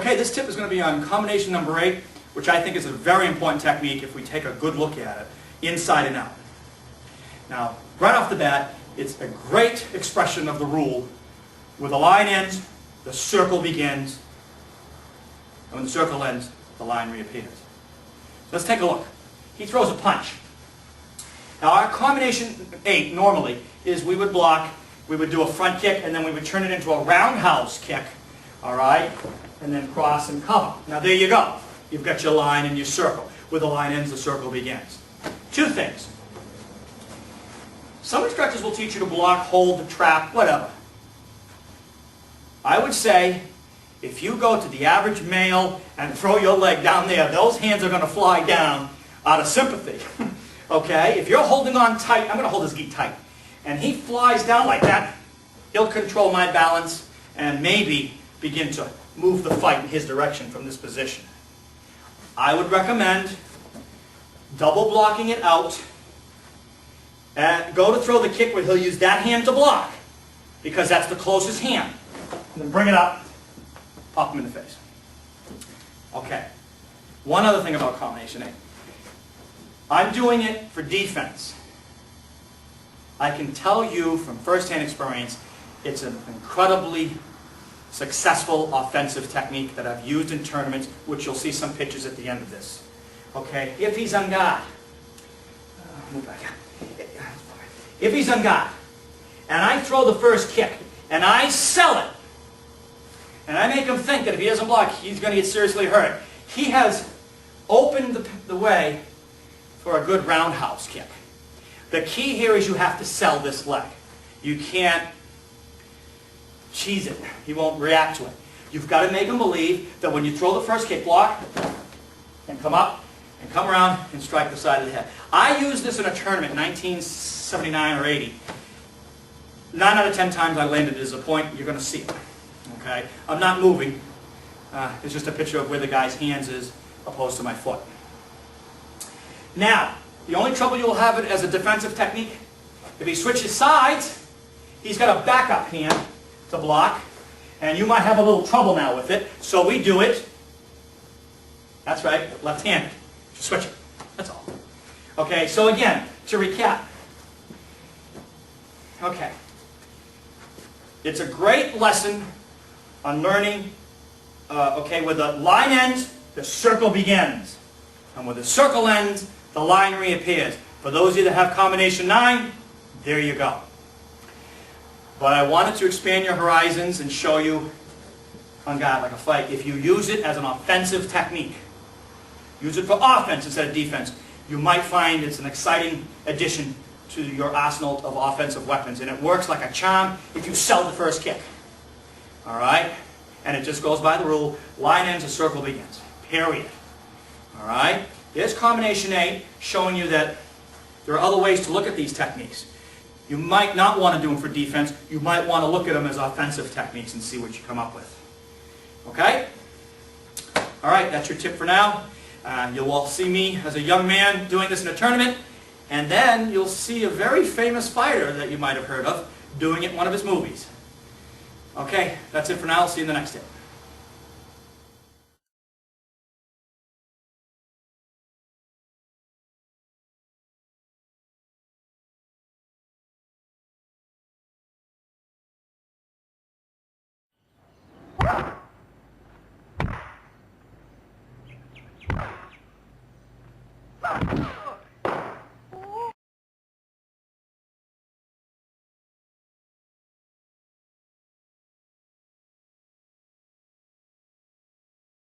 Okay, this tip is going to be on combination number 8, which I think is a very important technique if we take a good look at it, inside and out. Now, right off the bat, it's a great expression of the rule. Where the line ends, the circle begins. And when the circle ends, the line reappears. Let's take a look. He throws a punch. Now, our combination 8 normally is we would block, we would do a front kick, and then we would turn it into a roundhouse kick. All right? And then cross and cover. Now, there you go. You've got your line and your circle. Where the line ends, the circle begins. Two things. Some instructors will teach you to block, hold, trap, whatever. I would say, if you go to the average male and throw your leg down there, those hands are going to fly down out of sympathy. Okay? If you're holding on tight, I'm going to hold his gi tight, and he flies down like that, he'll control my balance and maybe begin to move the fight in his direction from this position. I would recommend double blocking it out, and go to throw the kick where he'll use that hand to block, because that's the closest hand. And then bring it up, pop him in the face. Okay. One other thing about combination 8. I'm doing it for defense. I can tell you from first-hand experience, it's an incredibly successful offensive technique that I've used in tournaments, which you'll see some pictures at the end of this. Okay, if he's on guard, move back. If he's on guard, and I throw the first kick, and I sell it, and I make him think that if he doesn't block, he's going to get seriously hurt, he has opened the way for a good roundhouse kick. The key here is you have to sell this leg. You can't cheese it. He won't react to it. You've got to make him believe that when you throw the first kick, block, and come up, and come around, and strike the side of the head. I used this in a tournament in 1979 or 80. 9 out of 10 times I landed as a point. You're going to see it. Okay? I'm not moving. It's just a picture of where the guy's hands is opposed to my foot. Now, the only trouble you'll have it as a defensive technique, if he switches sides, he's got a backup hand to block, and you might have a little trouble now with it, so we do it, that's right, left-handed. Just switch it. That's all. Okay, so again, to recap. Okay. It's a great lesson on learning, where the line ends, the circle begins. And where the circle ends, the line reappears. For those of you that have combination 9, there you go. But I wanted to expand your horizons and show you, on guard like a fight, if you use it as an offensive technique, use it for offense instead of defense, you might find it's an exciting addition to your arsenal of offensive weapons. And it works like a charm if you sell the first kick. All right? And it just goes by the rule, line ends, the circle begins. Period. All right? There's combination 8 showing you that there are other ways to look at these techniques. You might not want to do them for defense. You might want to look at them as offensive techniques and see what you come up with. Okay? All right, that's your tip for now. You'll all see me as a young man doing this in a tournament, and then you'll see a very famous fighter that you might have heard of doing it in one of his movies. Okay, that's it for now. I'll see you in the next tip.